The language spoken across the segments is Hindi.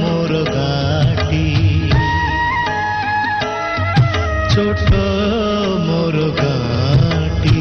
मोर गाटी छोट मोर गाटी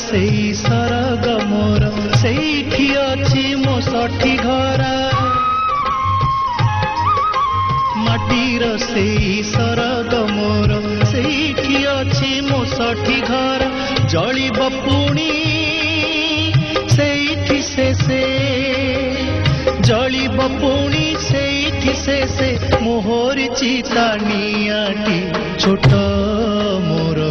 सेई सरग मोर सेठी अछि मो सठी घरा माटीर सेई सरग मोर सेठी अछि मो सठी घरा जलिब पुणी सेठी से जलिब पुणी सेठी से मोहरी चिता नियाटी छोट मोर